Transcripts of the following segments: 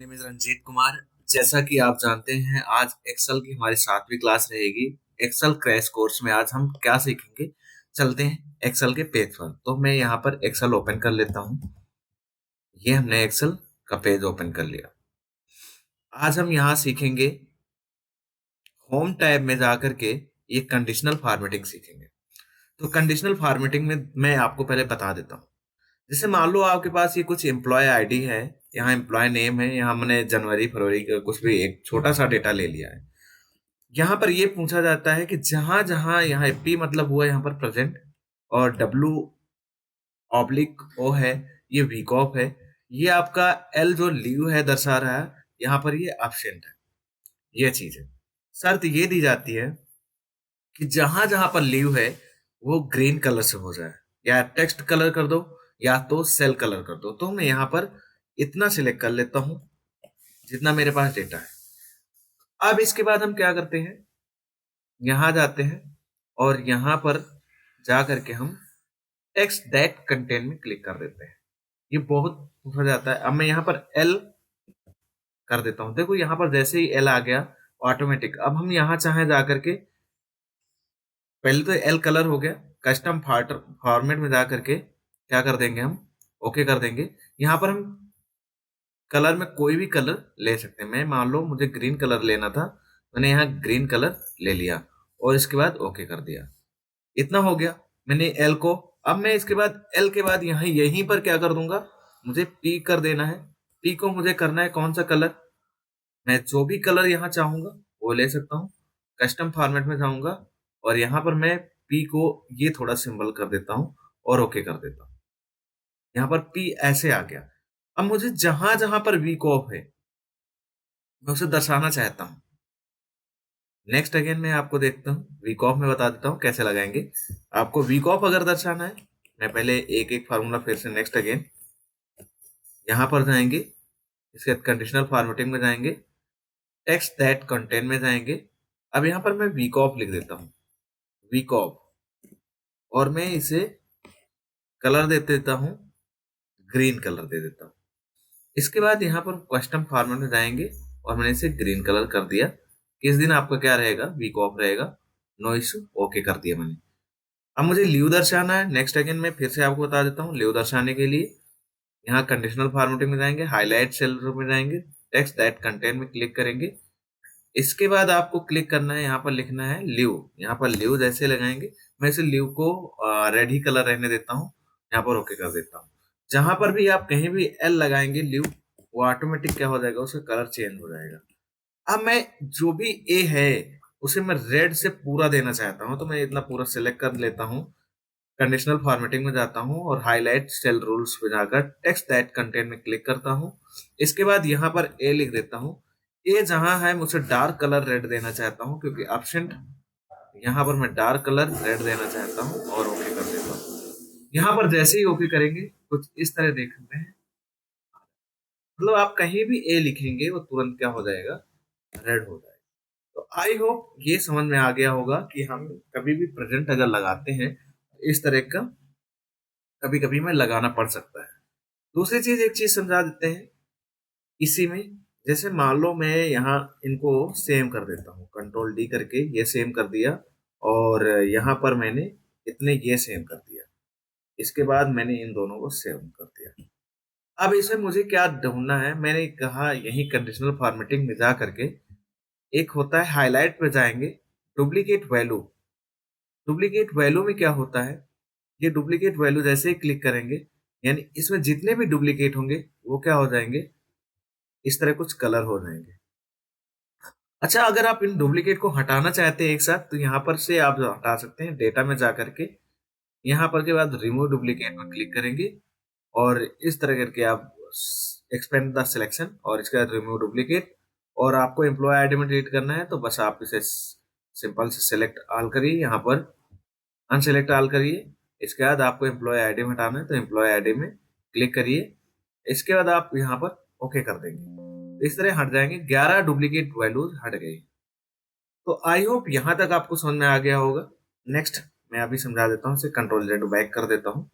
Name is Ranjit Kumar. जैसा कि आप जानते हैं, आज एक्सेल की हमारी 7वीं क्लास रहेगी। एक्सेल क्रैश कोर्स में आज हम क्या सीखेंगे, चलते हैं एक्सेल के पेज पर। तो मैं यहाँ पर एक्सेल ओपन कर लेता हूँ। ये हमने एक्सेल का पेज ओपन कर लिया। आज हम यहाँ सीखेंगे, होम टैब में जाकर के ये कंडीशनल फॉर्मेटिंग सीखेंगे। तो कंडीशनल फॉर्मेटिंग में मैं आपको पहले बता देता हूँ। जैसे मान लो आपके पास ये कुछ एम्प्लॉय आईडी है, यहाँ एम्प्लॉय नेम है, यहाँ मैंने जनवरी फरवरी का कुछ भी एक छोटा सा डेटा ले लिया है। यहाँ पर ये पूछा जाता है कि जहां जहां यहाँ पी मतलब हुआ यहाँ पर प्रेजेंट, और डब्ल्यू ऑब्लिक ओ है, ये वीक ऑफ है। ये आपका एल जो लीव है दर्शा रहा है, यहाँ पर ये एब्सेंट है। ये चीज है। शर्त ये दी जाती है कि जहां जहां पर लीव है वो ग्रीन कलर से हो जाए, या टेक्स्ट कलर कर दो या तो सेल कलर कर दो। तो मैं यहाँ पर इतना सिलेक्ट कर लेता हूँ जितना मेरे पास डेटा है। अब इसके बाद हम क्या करते हैं, यहाँ जाते हैं और यहाँ पर जा करके हम टेक्स्ट दैट कंटेंट में क्लिक कर देते हैं। ये बहुत पूछा जाता है। अब मैं यहाँ पर एल कर देता हूँ। देखो यहाँ पर जैसे ही एल आ गया ऑटोमेटिक। अब हम यहाँ चाहे जा करके, पहले तो एल कलर हो गया, कस्टम फॉर्मेट में जा करके क्या कर देंगे हम, ओके कर देंगे। यहाँ पर हम कलर में कोई भी कलर ले सकते हैं। मैं मान लो मुझे ग्रीन कलर लेना था, मैंने यहाँ ग्रीन कलर ले लिया और इसके बाद ओके कर दिया। इतना हो गया। मैंने एल को, अब मैं इसके बाद एल के बाद यहाँ यहीं पर क्या कर दूंगा, मुझे पी कर देना है। पी को मुझे करना है कौन सा कलर, मैं जो भी कलर यहाँ चाहूंगा वो ले सकता हूँ। कस्टम फॉर्मेट में जाऊंगा और यहाँ पर मैं पी को ये थोड़ा सिंबल कर देता हूँ और ओके कर देता हूँ। यहाँ पर पी ऐसे आ गया। अब मुझे जहां जहां पर वीक ऑफ है मैं उसे दर्शाना चाहता हूँ। नेक्स्ट अगेन मैं आपको देखता हूँ, वीक ऑफ में बता देता हूँ कैसे लगाएंगे। आपको वीक ऑफ अगर दर्शाना है, मैं पहले एक एक फार्मूला फिर से नेक्स्ट अगेन यहाँ पर जाएंगे, इसके बाद कंडीशनल फॉर्मेटिंग में जाएंगे, टेक्स्ट दैट कंटेंट में जाएंगे। अब यहाँ पर मैं वीक ऑफ लिख देता हूँ, वीक ऑफ, और मैं इसे कलर दे देता हूँ, ग्रीन कलर दे देता हूँ। इसके बाद यहाँ पर कस्टम फॉर्मेट में जाएंगे और मैंने इसे ग्रीन कलर कर दिया। किस दिन आपका क्या रहेगा, वीक ऑफ रहेगा। नो इशू, ओके कर दिया मैंने। अब मुझे लीव दर्शाना है। नेक्स्ट अगेन मैं फिर से आपको बता देता हूँ, लीव दर्शाने के लिए यहाँ कंडीशनल फॉर्मेटिंग में जाएंगे, हाईलाइट सेल में जाएंगे, टेक्स्ट दैट कंटेंट में क्लिक करेंगे। इसके बाद आपको क्लिक करना है, यहाँ पर लिखना है लीव। यहाँ पर लीव जैसे लगाएंगे, मैं इसे लीव को रेड ही कलर रहने देता हूँ, यहाँ पर ओके कर देता हूँ। जहां पर भी आप कहीं भी एल लगाएंगे लीव, वो ऑटोमेटिक क्या हो जाएगा, उसका कलर चेंज हो जाएगा। अब मैं जो भी ए है उसे मैं रेड से पूरा देना चाहता हूँ, तो मैं इतना पूरा सिलेक्ट कर लेता हूँ। कंडीशनल फॉर्मेटिंग में जाता हूँ और हाईलाइट सेल रूल्स पे जाकर टेक्स्ट दैट कंटेंट में क्लिक करता हूँ। इसके बाद यहाँ पर ए लिख देता हूँ। ए जहां है मुझे डार्क कलर रेड देना चाहता हूँ क्योंकि एब्सेंट, यहाँ पर मैं डार्क कलर रेड देना चाहता हूँ और ओके कर देता हूँ। यहाँ पर जैसे ही ओके करेंगे कुछ इस तरह देखते हैं, मतलब आप कहीं भी ए लिखेंगे वो तुरंत क्या हो जाएगा, रेड हो जाएगा। तो आई होप ये समझ में आ गया होगा कि हम कभी भी प्रेजेंट अगर लगाते हैं तो इस तरह का कभी कभी में लगाना पड़ सकता है। दूसरी चीज, एक चीज समझा देते हैं इसी में। जैसे मान लो मैं यहाँ इनको सेम कर देता हूँ, कंट्रोल डी करके ये सेम कर दिया, और यहाँ पर मैंने इतने ये सेम कर दिया। इसके बाद मैंने इन दोनों को सेव कर दिया। अब इसमें मुझे क्या ढूंढना है, मैंने कहा यही कंडीशनल फॉर्मेटिंग में जा करके एक होता है हाईलाइट पे जाएंगे, डुप्लीकेट वैल्यू। डुप्लीकेट वैल्यू में क्या होता है, ये डुप्लीकेट वैल्यू जैसे ही क्लिक करेंगे, यानी इसमें जितने भी डुप्लीकेट होंगे वो क्या हो जाएंगे, इस तरह कुछ कलर हो जाएंगे। अच्छा, अगर आप इन डुप्लीकेट को हटाना चाहते हैं एक साथ, तो यहाँ पर से आप हटा सकते हैं, डेटा में जा करके यहाँ पर के बाद रिमूव डुप्लीकेट पर क्लिक करेंगे और इस तरह करके आप एक्सपेंड द सिलेक्शन और इसके बाद रिमूव डुप्लीकेट। और आपको एम्प्लॉय आईडी में डिलीट करना है तो बस आप इसे सिंपल से सेलेक्ट ऑल करिए, यहाँ पर अनसेलेक्ट ऑल करिए। इसके बाद आपको एम्प्लॉय आईडी में हटाना है तो एम्प्लॉय आईडी में क्लिक करिए। इसके बाद आप यहाँ पर ओके कर देंगे, तो इस तरह हट जाएंगे, 11 डुप्लीकेट वैल्यूज हट गई। तो आई होप यहाँ तक आपको समझ में आ गया होगा। नेक्स्ट मैं अभी समझा देता हूँ, इसे कंट्रोल जेड बैक कर देता हूँ।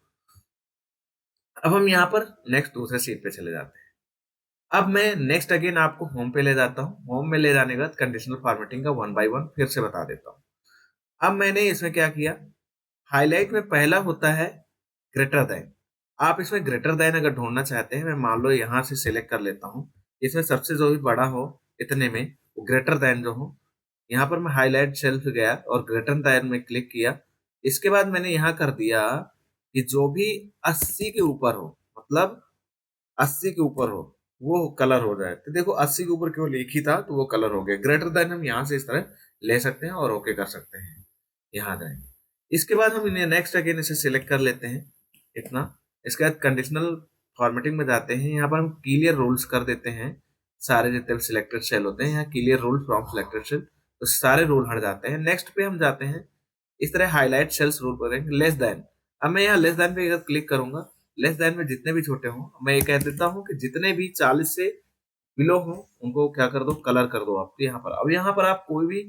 अब हम यहाँ पर नेक्स्ट दूसरे सीट पे चले जाते हैं। अब मैं नेक्स्ट अगेन आपको होम पे ले जाता हूँ। होम में ले जाने के बाद कंडीशनल फॉर्मेटिंग का वन बाय वन फिर से बता देता हूँ। अब मैंने इसमें क्या किया, हाईलाइट में पहला होता है ग्रेटर देन। आप इसमें ग्रेटर देन अगर ढूंढना चाहते हैं, मैं मान लो यहाँ से सिलेक्ट कर लेता हूँ, इसमें सबसे जो भी बड़ा हो इतने में वो ग्रेटर देन जो हो, यहाँ पर मैं हाईलाइट सेल पे गया और ग्रेटर देन में क्लिक किया। इसके बाद मैंने यहाँ कर दिया कि जो भी 80 के ऊपर हो, मतलब 80 के ऊपर हो, वो कलर हो जाए। तो देखो 80 के ऊपर केवल एक ही था तो वो कलर हो गया। ग्रेटर देन हम यहाँ से इस तरह ले सकते हैं और ओके कर सकते हैं, यहाँ जाएंगे। इसके बाद हम इन्हें नेक्स्ट अगेन इसे सिलेक्ट कर लेते हैं इतना। इसके बाद कंडीशनल फॉर्मेटिंग में जाते हैं, यहाँ पर हम क्लियर रूल्स कर देते हैं। सारे जितने सिलेक्टेड सेल होते हैं यहाँ clear rule from selected cell, तो सारे रूल हट जाते हैं। नेक्स्ट पे हम जाते हैं, इस तरह हाईलाइट सेल्स रूल करेंगे लेस देन। अब मैं यहाँ लेस देन पे अगर क्लिक करूंगा, लेस देन में जितने भी छोटे हों, मैं ये कह देता हूँ कि जितने भी 40 से बिलो हो उनको क्या कर दो, कलर कर दो आप यहाँ पर। अब यहाँ पर आप कोई भी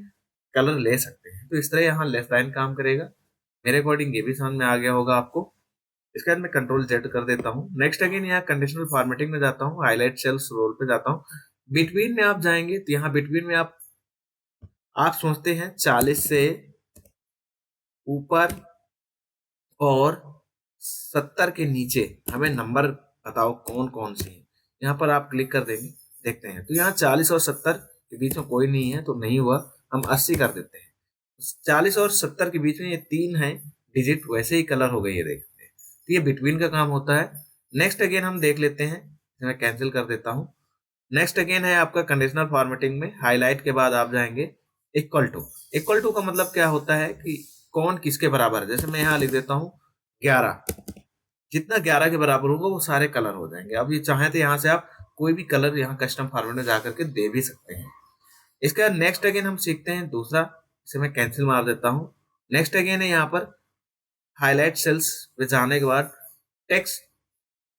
कलर ले सकते हैं, तो इस तरह यहाँ लेस देन काम करेगा। मेरे अकॉर्डिंग ये भी समझ में आ गया होगा आपको। इसके बाद मैं कंट्रोल जेड कर देता हूँ। नेक्स्ट अगेन यहाँ कंडीशनल फॉर्मेटिंग में जाता हूँ, हाईलाइट सेल्स रोल पे जाता हूँ। बिटवीन में आप जाएंगे तो यहाँ बिटवीन में आप सोचते हैं 40 से ऊपर और 70 के नीचे हमें नंबर बताओ कौन कौन से हैं। यहाँ पर आप क्लिक कर देंगे, देखते हैं तो यहाँ 40 और 70 के बीच में कोई नहीं है तो नहीं हुआ, हम 80 कर देते हैं। 40 और 70 के बीच में ये 3 है डिजिट, वैसे ही कलर हो गई है, देखते हैं। तो ये बिटवीन का काम होता है। नेक्स्ट अगेन हम देख लेते हैं, मैं कैंसिल कर देता हूँ। नेक्स्ट अगेन है आपका कंडीशनल फॉर्मेटिंग में, हाईलाइट के बाद आप जाएंगे इक्वल टू। इक्वल टू का मतलब क्या होता है कि कौन किसके बराबर है। जैसे मैं यहाँ लिख देता हूँ 11, जितना 11 के बराबर होगा वो सारे कलर हो जाएंगे। अब ये चाहे तो यहाँ से आप कोई भी कलर यहाँ कस्टम फॉर्मेट में जाकर के दे भी सकते हैं। इसके बाद नेक्स्ट अगेन हम सीखते हैं दूसरा, इसे मैं कैंसिल मार देता हूँ। नेक्स्ट अगेन है यहाँ पर हाईलाइट सेल्स पे जाने के बाद टेक्स्ट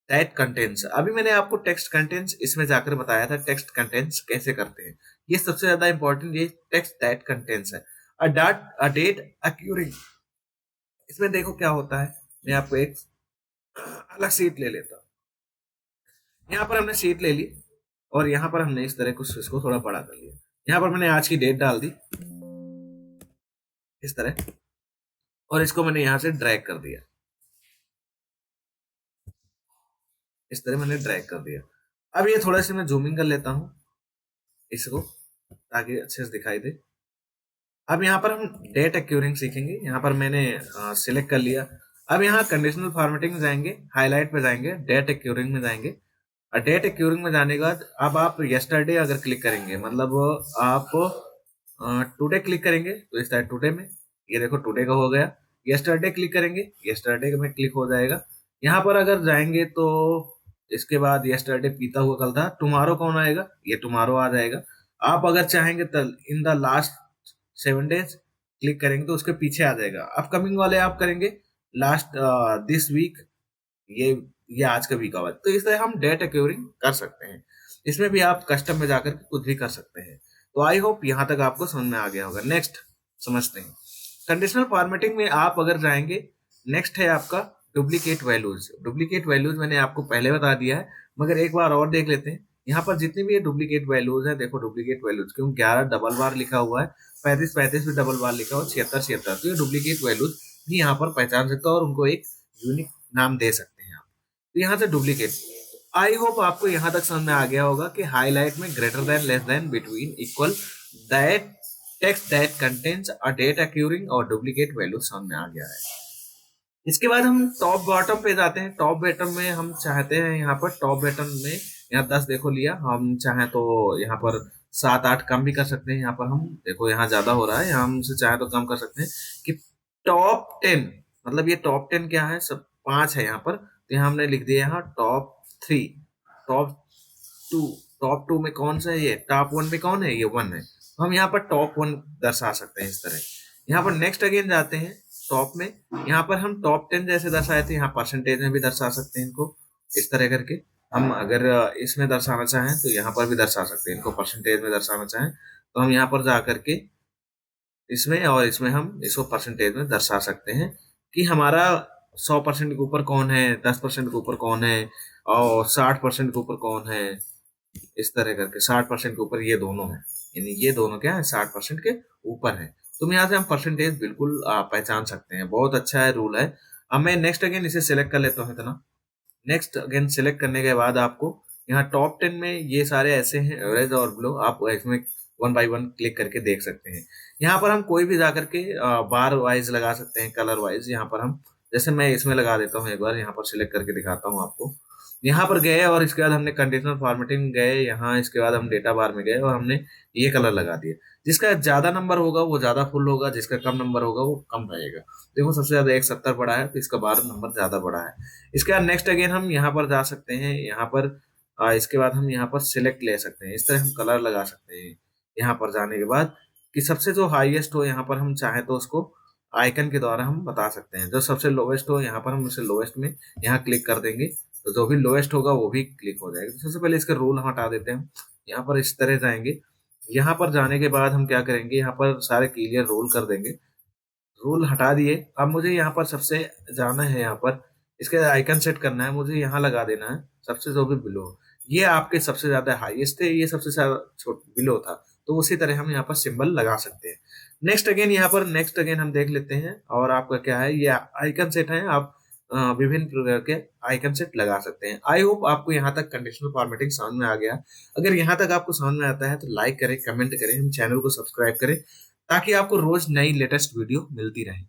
दैट कंटेंट्स। अभी मैंने आपको टेक्स्ट कंटेंट्स इसमें जाकर बताया था टेक्स्ट कंटेंट्स कैसे करते हैं। ये सबसे ज्यादा इंपॉर्टेंट ये टेक्स्ट दैट कंटेंट्स है। अ डेट अक्यूरिंग, इसमें देखो क्या होता है। मैं आपको एक अलग सीट ले लेता हूँ। यहाँ पर हमने सीट ले ली और यहाँ पर हमने इस तरह कुछ इसको थोड़ा बड़ा कर लिया। यहाँ पर मैंने आज की डेट डाल दी इस तरह, और इसको मैंने यहाँ से ड्रैग कर दिया, इस तरह मैंने ड्रैग कर दिया। अब ये थोड़ा सा मैं जूमिंग कर लेता हूँ इसको, ताकि अच्छे से दिखाई दे। अब यहाँ पर हम डेट एक्यूरिंग सीखेंगे। यहाँ पर मैंने सिलेक्ट कर लिया। अब यहाँ कंडीशनल फॉर्मेटिंग में जाएंगे, हाईलाइट पे जाएंगे, डेट एक्यूरिंग में जाएंगे। और डेट एक्यूरिंग में जाने के बाद अब आप यस्टरडे अगर क्लिक करेंगे, मतलब आप टुडे क्लिक करेंगे तो इस तरह टुडे में ये देखो टुडे का हो गया। यस्टरडे क्लिक करेंगे, यस्टरडे में क्लिक हो जाएगा। यहाँ पर अगर जाएंगे तो इसके बाद यस्टरडे पीता हुआ कल था, टुमारो कौन आएगा, ये टुमारो आ जाएगा। आप अगर चाहेंगे तो in the last 7 days click करेंगे तो उसके पीछे आ जाएगा। अपकमिंग वाले आप करेंगे लास्ट दिस वीक, ये आज का वीक आवर। तो इस तरह हम डेट एक्यूरिंग कर सकते हैं। इसमें भी आप कस्टम में जाकर कुछ भी कर सकते हैं। तो आई होप यहाँ तक आपको समझ में आ गया होगा। नेक्स्ट समझते हैं कंडीशनल फॉर्मेटिंग में आप अगर जाएंगे, नेक्स्ट है आपका डुप्लीकेट वैल्यूज। डुप्लीकेट वैल्यूज मैंने आपको पहले बता दिया है, मगर एक बार और देख लेते हैं। यहाँ पर जितनी भी डुप्लीकेट वैल्यूज है, देखो डुप्लीकेट वैल्यूज क्यों 11 डबल बार लिखा हुआ है, 35 भी डबल बार लिखा हुआ है, 76 तो ये डुप्लीकेट वैल्यूज भी यहाँ पर पहचान सकते हो और उनको एक यूनिक नाम दे सकते हैं आप। तो यहाँ से डुप्लीकेट, आई होप आपको यहाँ तक समझ में आ गया होगा कि हाईलाइट में greater than, less than, between, equal, that, text that contains a date occurring और डुप्लीकेट वैल्यू समझ में आ गया है। इसके बाद हम टॉप बॉटम पे जाते हैं। टॉप बॉटम में हम चाहते हैं, यहाँ पर टॉप बॉटम में यहाँ 10 देखो लिया, हम चाहें तो यहाँ पर 7-8 कम भी कर सकते हैं। यहाँ पर हम देखो यहाँ ज्यादा हो रहा है, यहाँ हमसे चाहे तो कम कर सकते हैं कि टॉप 10, मतलब ये टॉप 10 क्या है, सब 5 है यहाँ पर। तो यहाँ हमने लिख दिया यहाँ टॉप 3, टॉप 2, टॉप 2 में कौन सा है, ये टॉप 1 में कौन है, ये 1 है। तो हम यहाँ पर टॉप 1 दर्शा सकते हैं इस तरह। यहाँ पर नेक्स्ट अगेन जाते हैं टॉप में, यहाँ पर हम टॉप 10 जैसे दर्शाए थे, यहाँ परसेंटेज में भी दर्शा सकते हैं इनको इस तरह करके। हम अगर इसमें दर्शाना चाहें तो यहाँ पर भी दर्शा सकते हैं इनको, परसेंटेज में दर्शाना चाहें तो हम यहाँ पर जा करके इसमें और इसमें हम इसको परसेंटेज में दर्शा सकते हैं कि हमारा 100% के ऊपर कौन है, 10% के ऊपर कौन है और 60% के ऊपर कौन है, इस तरह करके 60% के ऊपर ये दोनों है, यानी ये दोनों क्या है 60% के ऊपर है। तो यहाँ से हम परसेंटेज बिल्कुल पहचान सकते हैं। बहुत अच्छा है, रूल है। अब मैं नेक्स्ट अगेन इसे सिलेक्ट कर लेता हूँ इतना। नेक्स्ट अगेन सिलेक्ट करने के बाद आपको यहाँ टॉप 10 में ये सारे ऐसे हैं एवरेज और बिलो, आप इसमें वन बाय वन क्लिक करके देख सकते हैं। यहाँ पर हम कोई भी जा करके बार वाइज लगा सकते हैं, कलर वाइज। यहाँ पर हम जैसे मैं इसमें लगा देता हूँ, एक बार यहाँ पर सिलेक्ट करके दिखाता हूँ आपको। यहाँ पर गए और इसके बाद हमने कंडीशनल फॉर्मेटिंग गए यहाँ, इसके बाद हम डेटा बार में गए और हमने ये कलर लगा दिया। जिसका ज्यादा नंबर होगा वो ज्यादा फुल होगा, जिसका कम नंबर होगा वो कम रहेगा। देखो सबसे ज्यादा 170 बड़ा है तो इसका 12 नंबर ज्यादा बड़ा है। इसके बाद नेक्स्ट अगेन हम यहाँ पर जा सकते हैं। यहाँ पर इसके बाद हम यहाँ पर सिलेक्ट ले सकते हैं, इस तरह हम कलर लगा सकते हैं। यहाँ पर जाने के बाद कि सबसे जो हाईएस्ट हो यहाँ पर हम चाहें तो उसको आइकन के द्वारा हम बता सकते हैं। जो सबसे लोवेस्ट हो यहाँ पर हम उसे लोवेस्ट में यहाँ क्लिक कर देंगे, तो जो भी लोवेस्ट होगा वो भी क्लिक हो जाएगा। तो सबसे पहले इसका रूल हम हटा देते हैं। यहाँ पर इस तरह जाएंगे। यहाँ पर जाने के बाद हम क्या करेंगे, यहाँ पर सारे क्लियर रोल कर देंगे। रूल हटा दिए। अब मुझे यहाँ पर सबसे जाना है, यहाँ पर इसके आइकन सेट करना है, मुझे यहाँ लगा देना है सबसे जो भी बिलो। ये आपके सबसे ज्यादा हाईएस्ट थे, ये सबसे ज्यादा छोट बिलो था, तो उसी तरह हम यहाँ पर सिंबल लगा सकते हैं। नेक्स्ट अगेन यहाँ पर नेक्स्ट अगेन हम देख लेते हैं। और आपका क्या है, ये आइकन सेट है, आप विभिन्न प्रकार के आइकन सेट लगा सकते हैं। आई होप आपको यहाँ तक कंडीशनल फॉर्मेटिंग समझ में आ गया। अगर यहाँ तक आपको समझ में आता है तो लाइक करें, कमेंट करें, हम चैनल को सब्सक्राइब करें, ताकि आपको रोज नई लेटेस्ट वीडियो मिलती रहे।